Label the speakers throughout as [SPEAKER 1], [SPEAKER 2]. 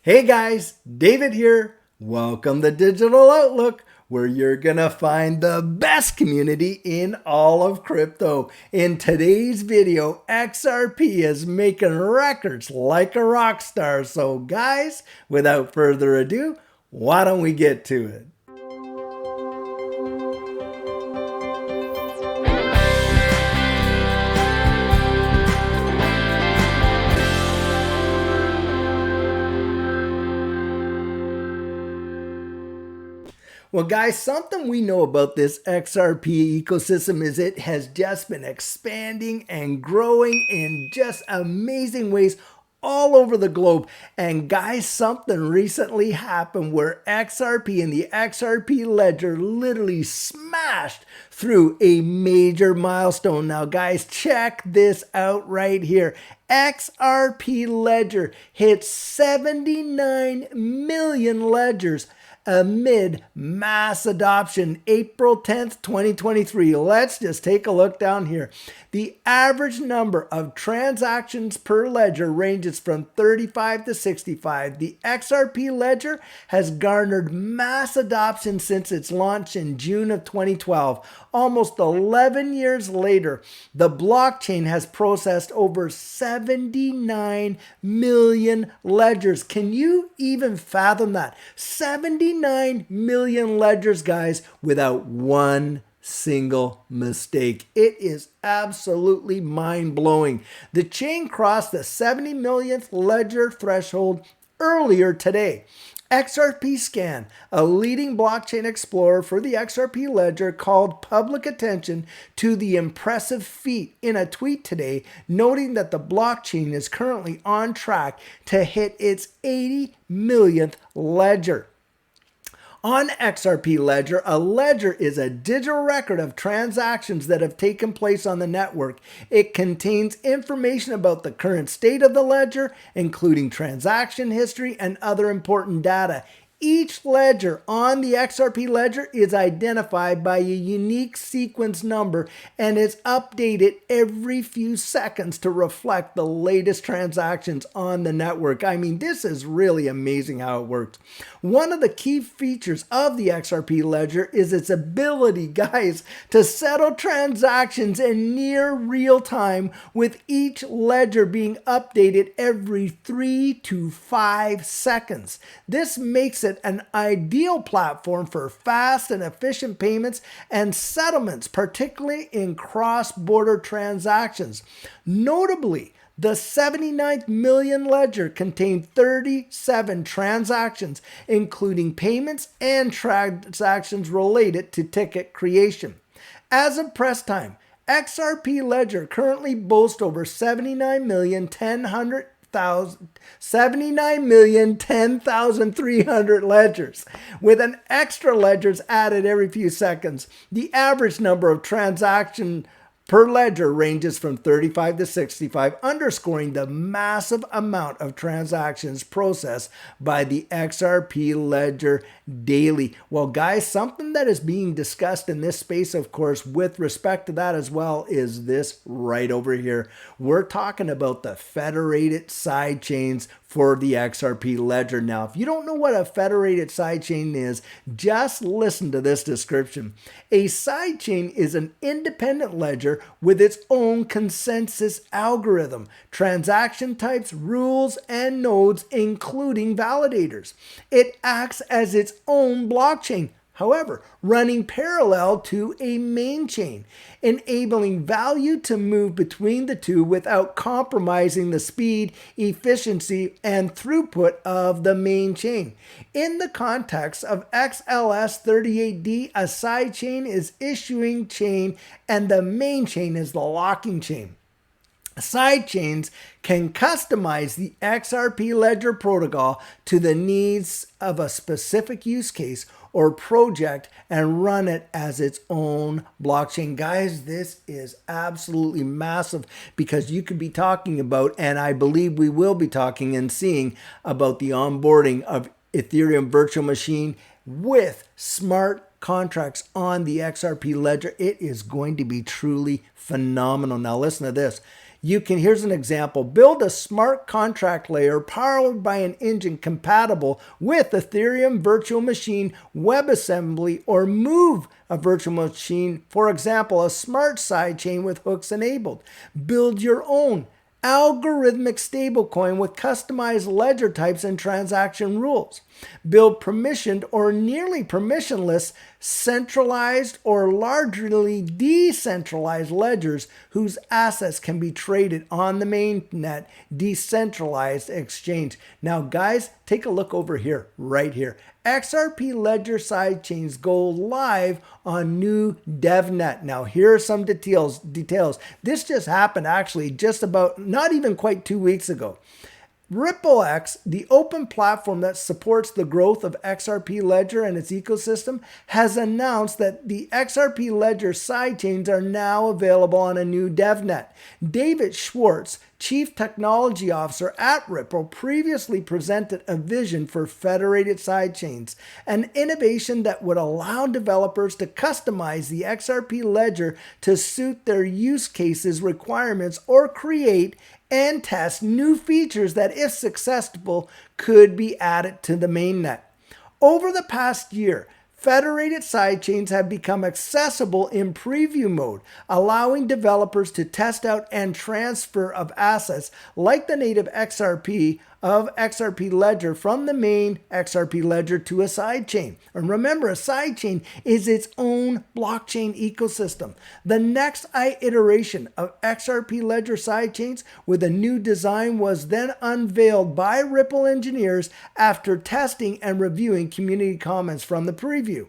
[SPEAKER 1] Hey guys, David here. Welcome to Digital Outlook, where you're gonna find the best community in all of crypto. In today's video, XRP is making records like a rock star. So guys, without further ado, why don't we get to it? Well, guys, something we know about this XRP ecosystem is it has just been expanding and growing in just amazing ways all over the globe. And guys, something recently happened where XRP and the XRP Ledger literally smashed through a major milestone. Now, guys, check this out right here. XRP Ledger hit 79 million ledgers amid mass adoption, April 10th, 2023. Let's just take a look down here. The average number of transactions per ledger ranges from 35 to 65. The XRP Ledger has garnered mass adoption since its launch in June of 2012. Almost 11 years later, the blockchain has processed over 79 million ledgers. Can you even fathom that? 79 million ledgers, guys, without one single mistake. It is absolutely mind-blowing. The chain crossed the 70 millionth ledger threshold earlier today. XRP Scan, a leading blockchain explorer for the XRP Ledger, called public attention to the impressive feat in a tweet today, noting that the blockchain is currently on track to hit its 80 millionth ledger. On XRP Ledger, a ledger is a digital record of transactions that have taken place on the network. It contains information about the current state of the ledger, including transaction history and other important data. Each ledger on the XRP Ledger is identified by a unique sequence number and is updated every few seconds to reflect the latest transactions on the network. I mean, this is really amazing how it works. One of the key features of the XRP Ledger is its ability, guys, to settle transactions in near real time, with each ledger being updated every 3 to 5 seconds. This makes it an ideal platform for fast and efficient payments and settlements, particularly in cross-border transactions. Notably, the 79th million ledger contained 37 transactions, including payments and transactions related to ticket creation. As of press time, XRP Ledger currently boasts over 79,010,300 ledgers, with an extra ledgers added every few seconds. The average number of transactions per ledger ranges from 35 to 65, underscoring the massive amount of transactions processed by the XRP Ledger daily. Well, guys, something that is being discussed in this space, of course, with respect to that as well, is this right over here. We're talking about the Federated sidechains for the XRP Ledger. Now, if you don't know what a Federated sidechain is, just listen to this description. A sidechain is an independent ledger with its own consensus algorithm, transaction types, rules, and nodes, including validators. It acts as its own blockchain, however, running parallel to a main chain, enabling value to move between the two without compromising the speed, efficiency, and throughput of the main chain. In the context of XLS 38D, a sidechain is issuing chain and the main chain is the locking chain. Sidechains can customize the XRP Ledger protocol to the needs of a specific use case or project and run it as its own blockchain. Guys, this is absolutely massive, because you could be talking about, and I believe we will be talking and seeing about, the onboarding of Ethereum virtual machine with smart contracts on the XRP Ledger. It is going to be truly phenomenal. Now listen to this. Here's an example. Build a smart contract layer powered by an engine compatible with Ethereum virtual machine, WebAssembly, or move a virtual machine, for example, a smart sidechain with hooks enabled. Build your own algorithmic stablecoin with customized ledger types and transaction rules. Build permissioned or nearly permissionless, centralized or largely decentralized ledgers whose assets can be traded on the mainnet decentralized exchange. Now, guys, take a look over here, right here. XRP Ledger sidechains go live on new DevNet. Now, here are some details. This just happened actually just about not even quite 2 weeks ago. RippleX, the open platform that supports the growth of XRP Ledger and its ecosystem, has announced that the XRP Ledger sidechains are now available on a new DevNet. David Schwartz, Chief Technology Officer at Ripple, previously presented a vision for Federated sidechains, an innovation that would allow developers to customize the XRP Ledger to suit their use cases requirements or create and test new features that, if successful, could be added to the mainnet. Over the past year, Federated sidechains have become accessible in preview mode, allowing developers to test out and transfer of assets like the native XRP of XRP Ledger from the main XRP Ledger to a sidechain. And remember, a sidechain is its own blockchain ecosystem. The next iteration of XRP Ledger sidechains with a new design was then unveiled by Ripple engineers after testing and reviewing community comments from the preview.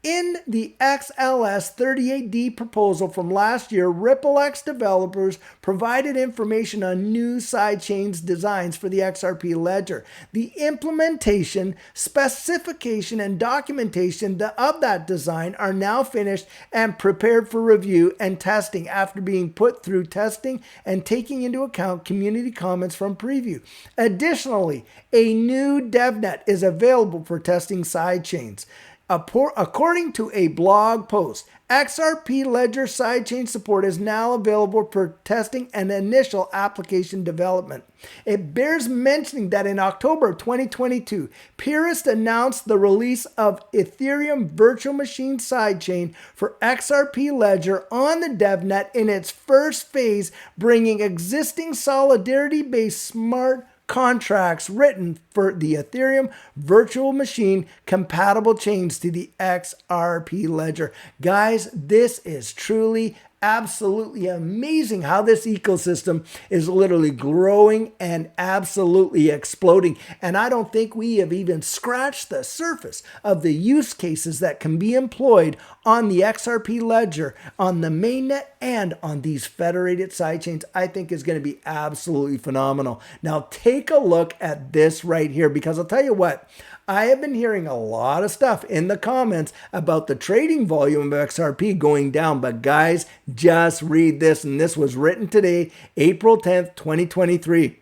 [SPEAKER 1] In the XLS 38D proposal from last year, RippleX developers provided information on new sidechains designs for the XRP Ledger. The implementation, specification, and documentation of that design are now finished and prepared for review and testing after being put through testing and taking into account community comments from preview. Additionally, a new DevNet is available for testing sidechains. According to a blog post, XRP Ledger sidechain support is now available for testing and initial application development. It bears mentioning that in October 2022, Purist announced the release of Ethereum virtual machine sidechain for XRP Ledger on the DevNet in its first phase, bringing existing Solidarity-based smart contracts written for the Ethereum virtual machine compatible chains to the XRP Ledger. Guys, this is truly absolutely amazing how this ecosystem is literally growing and absolutely exploding. And I don't think we have even scratched the surface of the use cases that can be employed on the XRP Ledger, on the mainnet, and on these federated sidechains. I think is going to be absolutely phenomenal. Now take a look at this right here, because I'll tell you what, I have been hearing a lot of stuff in the comments about the trading volume of XRP going down, but guys, just read this, and this was written today, April 10th, 2023.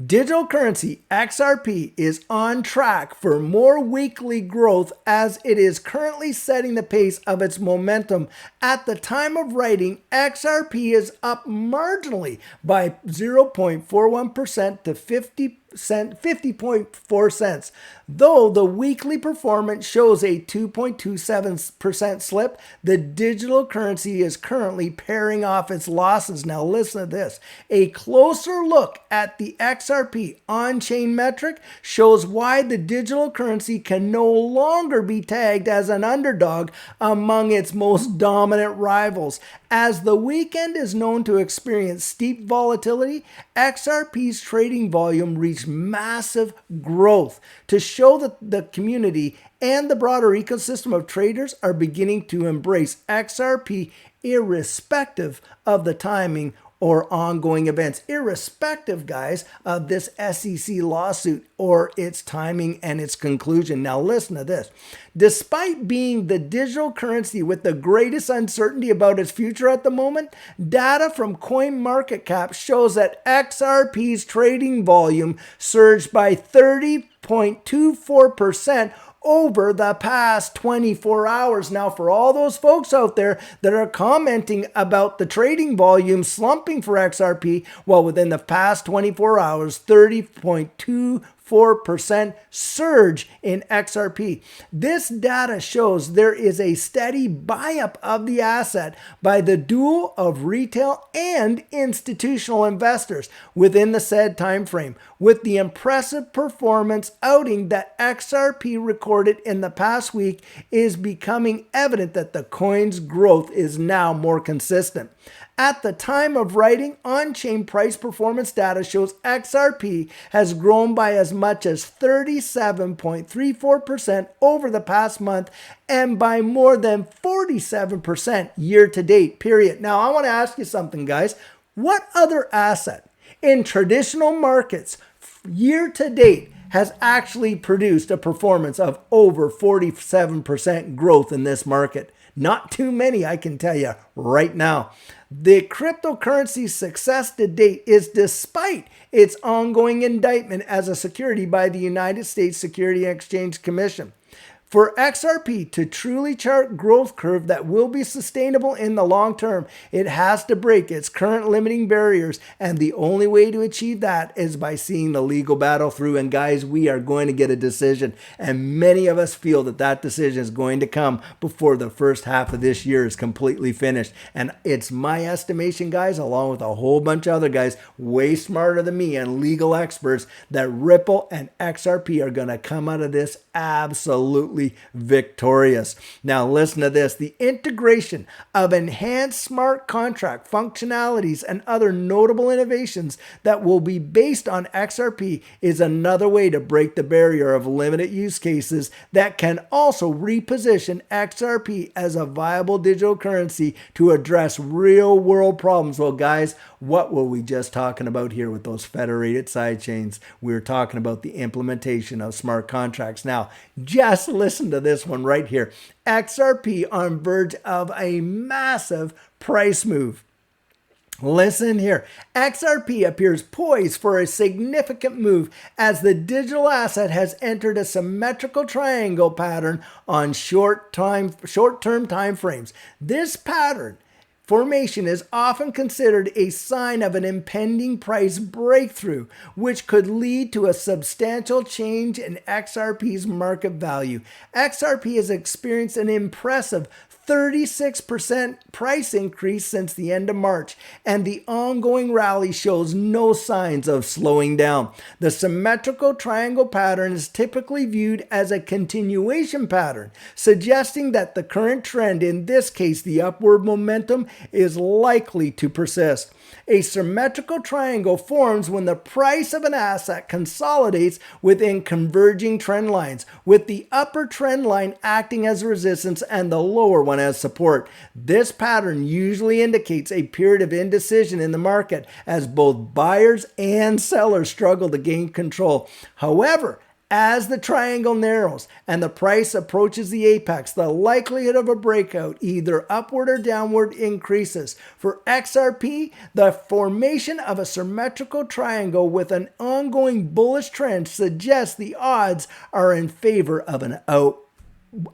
[SPEAKER 1] Digital currency XRP is on track for more weekly growth as it is currently setting the pace of its momentum. At the time of writing, XRP is up marginally by 0.41% to 50.4 cents. Though the weekly performance shows a 2.27% slip, the digital currency is currently pairing off its losses. Now listen to this. A closer look at the XRP on-chain metric shows why the digital currency can no longer be tagged as an underdog among its most dominant rivals. As the weekend is known to experience steep volatility, XRP's trading volume reached massive growth to show that the community and the broader ecosystem of traders are beginning to embrace XRP irrespective of the timing or ongoing events, irrespective, guys, of this SEC lawsuit or its timing and its conclusion. Now listen to this. Despite being the digital currency with the greatest uncertainty about its future at the moment, data from CoinMarketCap shows that XRP's trading volume surged by 30.24% over the past 24 hours. Now, for all those folks out there that are commenting about the trading volume slumping for XRP, well, within the past 24 hours, 30.24% surge in XRP. This data shows there is a steady buy-up of the asset by the duo of retail and institutional investors within the said time frame, with the impressive performance outing that XRP recorded in the past week is becoming evident that the coin's growth is now more consistent. At the time of writing, on-chain price performance data shows XRP has grown by as much as 37.34% over the past month and by more than 47% year-to-date, period. Now, I want to ask you something, guys. What other asset in traditional markets year-to-date has actually produced a performance of over 47% growth in this market? Not too many, I can tell you right now. The cryptocurrency's success to date is despite its ongoing indictment as a security by the United States Securities and Exchange Commission. For XRP to truly chart growth curve that will be sustainable in the long term, it has to break its current limiting barriers, and the only way to achieve that is by seeing the legal battle through. And guys, we are going to get a decision, and many of us feel that that decision is going to come before the first half of this year is completely finished. And it's my estimation, guys, along with a whole bunch of other guys way smarter than me and legal experts, that Ripple and XRP are going to come out of this absolutely victorious. Now listen to this. The integration of enhanced smart contract functionalities and other notable innovations that will be based on XRP is another way to break the barrier of limited use cases that can also reposition XRP as a viable digital currency to address real world problems. Well, guys, what were we just talking about here with those federated sidechains? We were talking about the implementation of smart contracts. Now, just listen to this one right here. XRP on verge of a massive price move. Listen here. XRP appears poised for a significant move as the digital asset has entered a symmetrical triangle pattern on short-term time frames. This pattern formation is often considered a sign of an impending price breakthrough, which could lead to a substantial change in XRP's market value. XRP has experienced an impressive 36% price increase since the end of March, and the ongoing rally shows no signs of slowing down. The symmetrical triangle pattern is typically viewed as a continuation pattern, suggesting that the current trend, in this case the upward momentum, is likely to persist. A symmetrical triangle forms when the price of an asset consolidates within converging trend lines, with the upper trend line acting as resistance and the lower one as support. This pattern usually indicates a period of indecision in the market as both buyers and sellers struggle to gain control. However, as the triangle narrows and the price approaches the apex, the likelihood of a breakout, either upward or downward, increases. For XRP, the formation of a symmetrical triangle with an ongoing bullish trend suggests the odds are in favor of an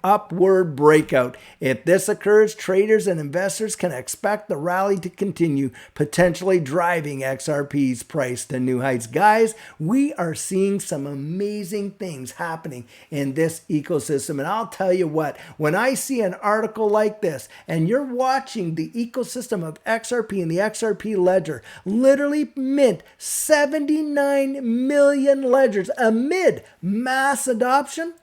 [SPEAKER 1] upward breakout. If this occurs, traders and investors can expect the rally to continue, potentially driving XRP's price to new heights. Guys, we are seeing some amazing things happening in this ecosystem. And I'll tell you what, when I see an article like this and you're watching the ecosystem of XRP and the XRP Ledger literally mint 79 million ledgers amid mass adoption,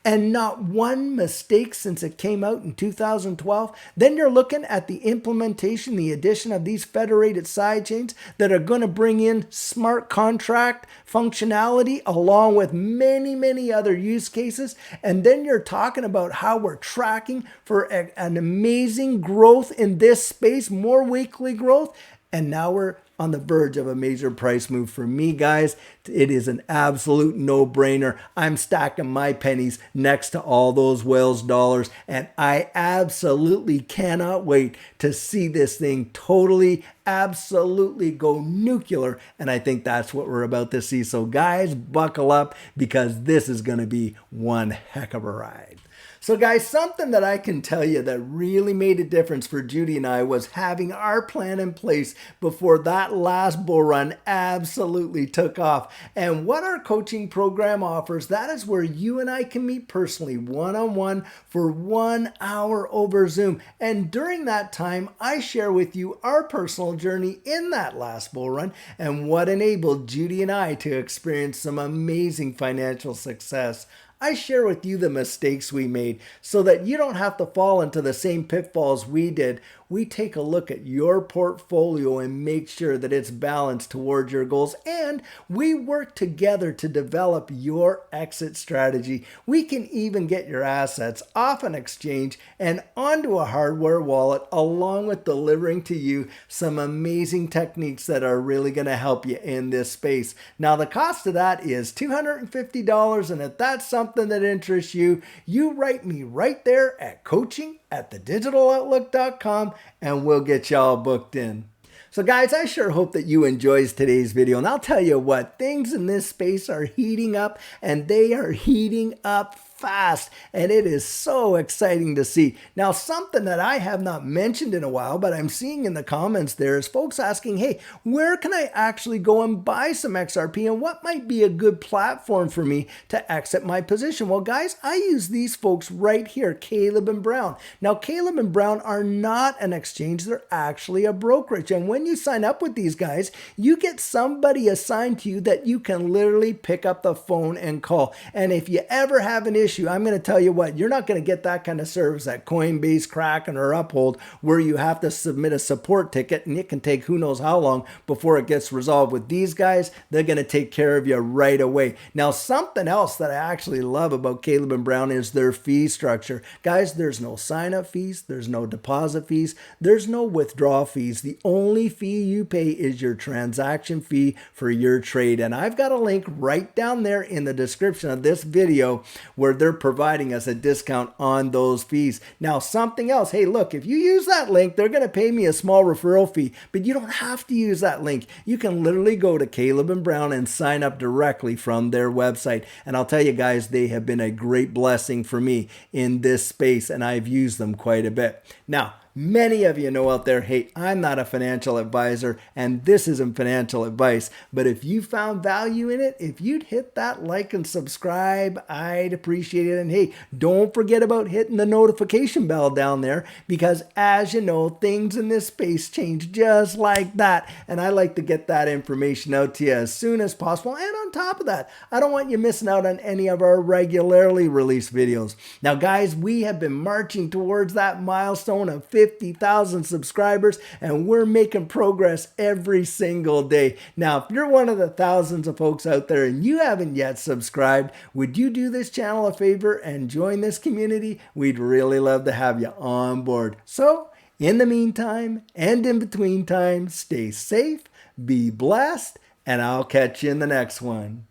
[SPEAKER 1] and not one mistake since it came out in 2012, then you're looking at the implementation, the addition of these federated sidechains that are going to bring in smart contract functionality along with many, many other use cases. And then you're talking about how we're tracking for an amazing growth in this space, more weekly growth. And now we're on the verge of a major price move. For me, guys, it is an absolute no-brainer. I'm stacking my pennies next to all those whales' dollars, and I absolutely cannot wait to see this thing totally, absolutely go nuclear. And I think that's what we're about to see. So guys, buckle up, because this is going to be one heck of a ride. So guys, something that I can tell you that really made a difference for Judy and I was having our plan in place before that last bull run absolutely took off. And what our coaching program offers, that is where you and I can meet personally, one-on-one, for 1 hour over Zoom. And during that time, I share with you our personal journey in that last bull run and what enabled Judy and I to experience some amazing financial success. I share with you the mistakes we made so that you don't have to fall into the same pitfalls we did. We take a look at your portfolio and make sure that it's balanced towards your goals, and we work together to develop your exit strategy. We can even get your assets off an exchange and onto a hardware wallet, along with delivering to you some amazing techniques that are really going to help you in this space. Now, the cost of that is $250, and if that's something that interests you, you write me right there at coaching@thedigitaloutlook.com, and we'll get y'all booked in. So guys, I sure hope that you enjoyed today's video. And I'll tell you what, things in this space are heating up, and they are heating up fast, and it is so exciting to see. Now, something that I have not mentioned in a while, but I'm seeing in the comments there, is folks asking, hey, where can I actually go and buy some XRP, and what might be a good platform for me to exit my position? Well, guys, I use these folks right here, Caleb and Brown. Now, Caleb and Brown are not an exchange, they're actually a brokerage, and when you sign up with these guys, you get somebody assigned to you that you can literally pick up the phone and call. And if you ever have an issue, I'm going to tell you what, you're not going to get that kind of service at Coinbase, Kraken, or Uphold, where you have to submit a support ticket and it can take who knows how long before it gets resolved. With these guys, they're going to take care of you right away. Now, something else that I actually love about Caleb and Brown is their fee structure. Guys, there's no sign-up fees, there's no deposit fees, there's no withdrawal fees. The only fee you pay is your transaction fee for your trade. And I've got a link right down there in the description of this video where they're providing us a discount on those fees. Now, something else, hey, look, if you use that link, they're going to pay me a small referral fee, but you don't have to use that link. You can literally go to Caleb and Brown and sign up directly from their website. And I'll tell you guys, they have been a great blessing for me in this space, and I've used them quite a bit. Now, many of you know out there, hey, I'm not a financial advisor and this isn't financial advice, but if you found value in it, if you'd hit that like and subscribe, I'd appreciate it. And hey, don't forget about hitting the notification bell down there, because as you know, things in this space change just like that. And I like to get that information out to you as soon as possible. And on top of that, I don't want you missing out on any of our regularly released videos. Now, guys, we have been marching towards that milestone of 50,000 subscribers, and we're making progress every single day. Now, if you're one of the thousands of folks out there and you haven't yet subscribed, would you do this channel a favor and join this community? We'd really love to have you on board. So, in the meantime and in between time, stay safe, be blessed, and I'll catch you in the next one.